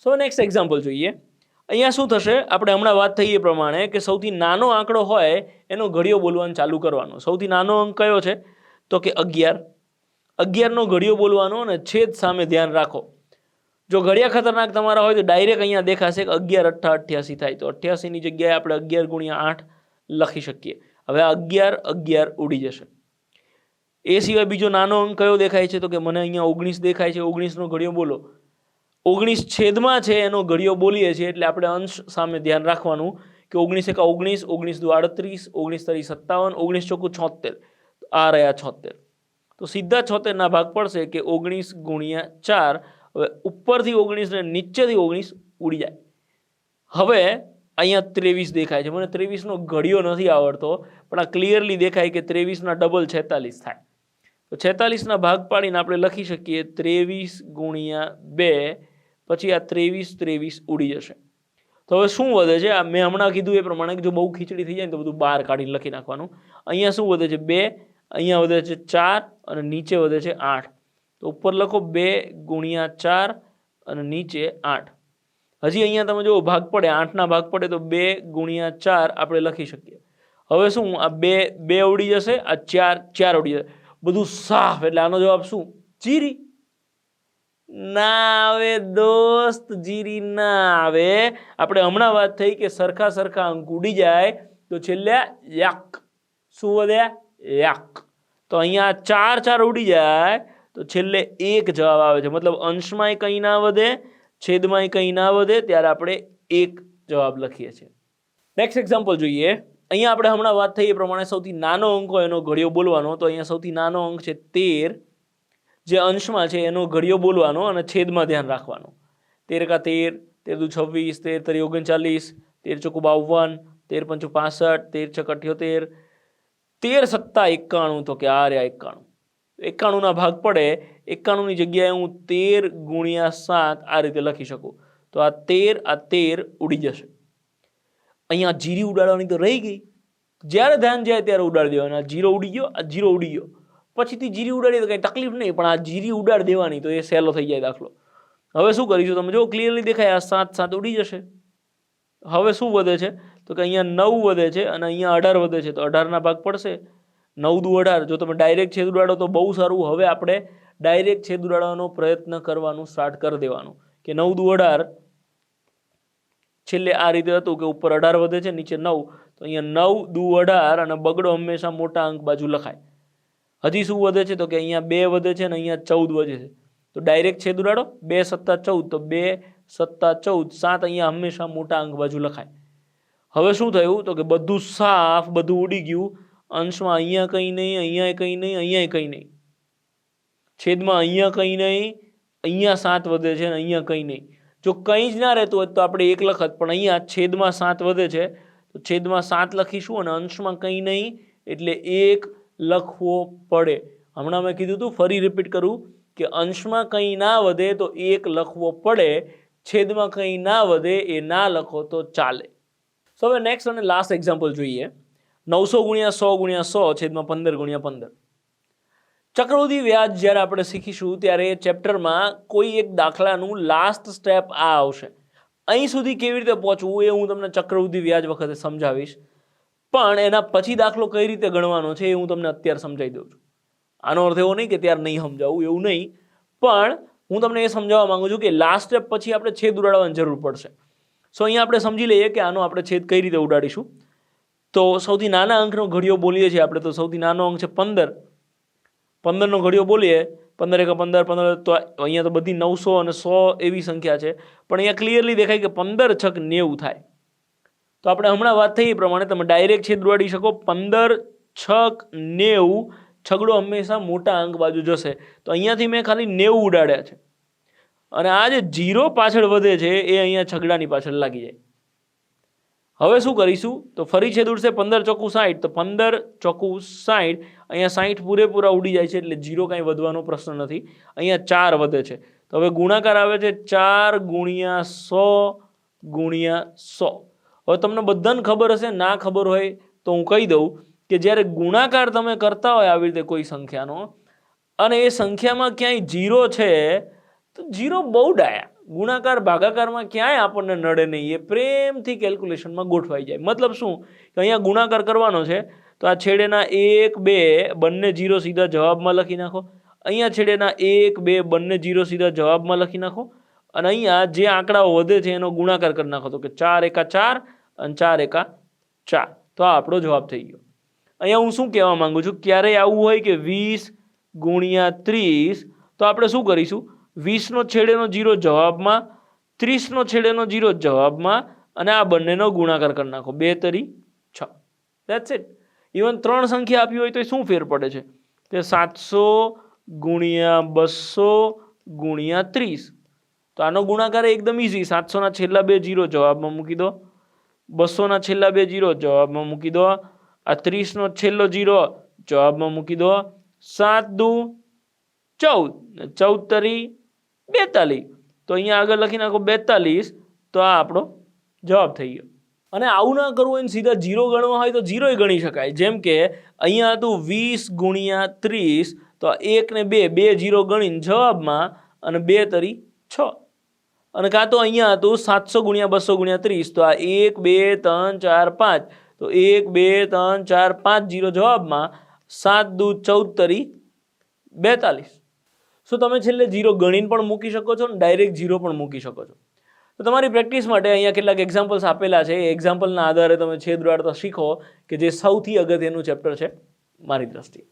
So next example જોઈએ. અહીંયા શું થશે, આપણે હમણાં વાત થઈ એ પ્રમાણે કે સૌથી નાનો આંકડો હોય એનો ઘડિયો બોલવાનું ચાલુ કરવાનો. સૌથી નાનો અંક કયો છે તો કે 11. 11નો ઘડિયો બોલવાનો અને છેદ સામે ધ્યાન રાખો. જો ઘડિયા ખતરનાક તમારા હોય તો ડાયરેક્ટ અહીંયા દેખાશે કે 11 × 8 = 88 થાય. તો 88 ની જગ્યાએ આપણે 11 × 8 લખી શકીએ. હવે આ 11 ઉડી જશે. એ સિવાય બીજો નાનો અંક કયો દેખાય છે તો કે મને અહીંયા 19 દેખાય છે. 19નો ઘડિયો બોલો. 19 છેદમાં છે એનો ઘડિયો બોલીએ છીએ એટલે આપણે અંશ સામે ધ્યાન રાખવાનું કે 19 × 19, 19 × 38, 19 × 57, 19 × 74. આ રહ્યા 76. તો સીધા 76 ના ભાગ પડશે કે 19 × 4. હવે ઉપરથી 19 ને નીચેથી 19 ઉડી જાય. હવે અહીંયા 23 દેખાય છે. મને 23નો ઘડિયો નથી આવડતો પણ આ ક્લિયરલી દેખાય કે 23ના ડબલ 46 થાય. તો 46ના ભાગ પાડીને આપણે લખી શકીએ 23 × 2. પછી આ 23 ઉડી જશે. તો હવે શું વધે છે? આ મેં હમણાં કીધું એ પ્રમાણે જો બહુ ખીચડી થઈ જાય ને તો બધું બહાર કાઢીને લખી નાખવાનું. અહીંયા શું વધે છે? 2. અહીંયા વધે છે 4 અને નીચે વધે છે 8. તો ઉપર લખો 2 × 4 અને નીચે 8. હજી અહીંયા તમે જો ભાગ પડે 8ના ભાગ પડે તો 2 × 4 આપણે લખી શકીએ. હવે શું આ 2 ઉડી જશે, આ 4 ઉડી જશે. બધું સાફ. એટલે આનો જવાબ શું? જીરી. ના આવે દોસ્ત, જીરી ના આવે. આપણે હમણાં વાત થઈ કે સરખા અંક ઉડી જાય તો છેલ્લે યક. શું વધે? યક. તો અહીંયા 4 ઉડી જાય તો છેલ્લે 1 જવાબ આવે છે. મતલબ અંશમાંય કંઈ ના વધે, છેદમાંય કંઈ ના વધે, ત્યારે આપણે 1 જવાબ લખીએ છીએ. નેક્સ્ટ એક્ઝામ્પલ જોઈએ. અહીંયા આપણે હમણાં વાત થઈ એ પ્રમાણે સૌથી નાનો અંક હોય એનો ઘડિયો બોલવાનો. તો અહીંયા સૌથી નાનો અંક છે 13. જે અંશમાં છે એનો ઘડિયો બોલવાનો અને છેદમાં ધ્યાન રાખવાનું. 13 × 13, 13 × 26, 13 × 52, 13 × 5, 13 × 6 = 78, 13 × 7 = 91. તો કે આ રહ્યા 91. 91ના ભાગ પડે. 91ની જગ્યાએ હું 13 × 7 આ રીતે લખી શકું. તો આ 13 ઉડી જશે. અહીંયા જીરી ઉડાડવાની તો રહી ગઈ. જ્યારે ધ્યાન જાય ત્યારે ઉડાડી દેવાના. 0 ઉડી ગયો, આ 0 ઉડી ગયો. પછીથી જીરી ઉડાડીએ તો કંઈ તકલીફ નહીં, પણ આ જીરી ઉડાડી દેવાની તો એ સહેલો થઈ જાય દાખલો. હવે શું કરીશું? તમે જો ક્લિયરલી દેખાય આ 7 ઉડી જશે. હવે શું વધે છે તો કે અહીંયા 9 વધે છે અને અહીંયા 18 વધે છે. તો 18ના ભાગ પડશે. 9 દુ 18. જો તમે ડાયરેક્ટ છેદ ઉડાડો તો બહુ સારું. હવે આપણે ડાયરેક્ટ છેદ ઉડાડવાનો પ્રયત્ન કરવાનું સ્ટાર્ટ કરી દેવાનું કે 9 દુ 18. છેલ્લે આ રીતે હતું કે ઉપર 18 વધે છે, નીચે 9. તો અહીંયા 9 દુ 18 અને બગડો હંમેશા મોટા અંક બાજુ લખાય. હજી શું વધે છે તો કે અહીંયા 2 વધે છે અને અહીંયા 14 વધે છે. તો ડાયરેક્ટ છેદ ઉડાડો. 2 × 7 = 14. તો 2 × 7 = 14. 7 અહીંયા હંમેશા મોટા અંક બાજુ લખાય. હવે શું થયું તો કે બધું સાફ, બધું ઉડી ગયું. અંશમાં અહીંયા કંઈ નહીં, અહીંયા કંઈ નહીં, અહીંયા કંઈ નહીં. છેદમાં અહીંયા કંઈ નહીં, અહીંયા 7 વધે છે અને અહીંયા કંઈ નહીં. જો કંઈ જ ના રહેતું હોય તો આપણે 1 લખત, પણ અહીંયા છેદમાં 7 વધે છે તો છેદમાં 7 લખીશું અને અંશમાં કંઈ નહીં એટલે 1 લખવો પડે. હમણાં મેં કીધું હતું, ફરી રિપીટ કરું કે અંશમાં કંઈ ના વધે તો 1 લખવો પડે, છેદમાં કંઈ ના વધે એ ના લખો તો ચાલે. સો હવે નેક્સ્ટ અને લાસ્ટ એક્ઝામ્પલ જોઈએ. 900 × 100 × 100 છેદમાં 15 × 15. ચક્રવૃદ્ધિ વ્યાજ જ્યારે આપણે શીખીશું ત્યારે ચેપ્ટરમાં કોઈ એક દાખલાનું લાસ્ટ સ્ટેપ આ આવશે. અહીં સુધી કેવી રીતે પહોંચવું એ હું તમને ચક્રવૃદ્ધિ વ્યાજ વખતે સમજાવીશ. પણ એના પછી દાખલો કઈ રીતે ગણવાનો છે એ હું તમને અત્યારે સમજાવી દઉં છું. આનો અર્થ એવો નહીં કે ત્યારે નહીં સમજાવું, એવું નહીં. પણ હું તમને એ સમજાવવા માંગુ છું કે લાસ્ટ સ્ટેપ પછી આપણે છેદ ઉડાડવાની જરૂર પડશે. સો અહીંયા આપણે સમજી લઈએ કે આનો આપણે છેદ કઈ રીતે ઉડાડીશું. તો સૌથી નાના અંકનો ઘડિયો બોલીએ છીએ આપણે. તો સૌથી નાનો અંક છે 15. 15નો ઘડિયો બોલીએ. 15 × 15, 15. તો અહીંયા તો બધી 900 અને 100 એવી સંખ્યા છે. પણ અહીંયા ક્લિયરલી દેખાય કે 15 × 6 = 90 થાય. તો આપણે હમણાં વાત થઈ એ પ્રમાણે તમે ડાયરેક્ટ છેદ ઉડાડી શકો. 15 × 6 = 90. છગડો હંમેશા મોટા અંક બાજુ જશે. તો અહીંયાથી મેં ખાલી 90 ઉડાડ્યા છે અને આ જે 0 પાછળ વધે છે એ અહીંયા છગડાની પાછળ લાગી જાય. હવે શું કરીશું તો ફરી છેદ ઉડશે. 15 × 4 = 60. તો 15 × 4 = 60. અહીંયા 60 પૂરેપૂરા ઉડી જાય છે એટલે 0 કાંઈ વધવાનો પ્રશ્ન નથી. અહીંયા 4 વધે છે. તો હવે ગુણાકાર આવે છે 4 × 100 × 100. હવે તમને બધાને ખબર હશે, ના ખબર હોય તો હું કહી દઉં કે જ્યારે ગુણાકાર તમે કરતા હોય આવી રીતે કોઈ સંખ્યાનો અને એ સંખ્યામાં ક્યાંય 0 છે તો 0 બહુ ડાયા. ગુણાકાર ભાગાકારમાં ક્યાંય આપણને નડે નહીં, એ પ્રેમથી કેલ્ક્યુલેશનમાં ગોઠવાઈ જાય. મતલબ શું કે અહીંયા ગુણાકાર કરવાનો છે તો આ છેડેના 1 2 બંને 0 સીધા જવાબમાં લખી નાખો. અહીંયા છેડેના 1 2 બંને 0 સીધા જવાબમાં લખી નાખો. અને અહીંયા જે આંકડાઓ વધે છે એનો ગુણાકાર કરી નાખો. તો કે 4 એકા 4 અને 4 એકા 4. તો આ આપણો જવાબ થઈ ગયો. અહીંયા હું શું કહેવા માંગુ છું, ક્યારેય આવું હોય કે 20 ગુણ્યા 30, તો આપણે શું કરીશું, 20નો છેડેનો 0 જવાબમાં, 30નો છેડેનો 0 જવાબમાં, અને આ બંનેનો ગુણાકાર કરી નાખો. 2 તરી 6. That's it. ઇવન 3 સંખ્યા આપી હોય તો શું ફેર પડે છે કે 700 ગુણ્યા 200 ગુણ્યા 30. તો આનો ગુણાકાર એકદમ ઇઝી. 700ના છેલ્લા 2 0 જવાબમાં મૂકી દો, 200ના છેલ્લા 2 0 જવાબમાં મૂકી દો, આ 30નો છેલ્લો 0 જવાબમાં મૂકી દો. 7 દુ 14, 14 તરી 42. તો અહીંયા આગળ લખી નાખો 42. તો આ આપણો જવાબ થઈ ગયો. અને આવું ના કરવું હોય ને સીધા 0 ગણવા હોય તો 0 ગણી શકાય. જેમ કે અહીંયા હતું 20 ગુણ્યા 30, તો 1 ને 2 2 0 ગણીને જવાબમાં, અને 2 તરી 6. અને કાં તો અહીંયા હતું 700 ગુણ્યા 200 ગુણ્યા 30, તો આ 1 2 3 4 5, તો 1 2 3 4 5 0 જવાબમાં, 7 દુ 14 તરી 42. સો તમે છેલ્લે 0 ગણીને પણ મૂકી શકો છો ને ડાયરેક્ટ 0 પણ મૂકી શકો છો. તો તમારી પ્રેક્ટિસ માટે અહીંયા કેટલાક એક્ઝામ્પલ્સ આપેલા છે. એ એક્ઝામ્પલના આધારે તમે છેદ ઉડાડતા શીખો, કે જે સૌથી અગત્યનું ચેપ્ટર છે મારી દ્રષ્ટિએ.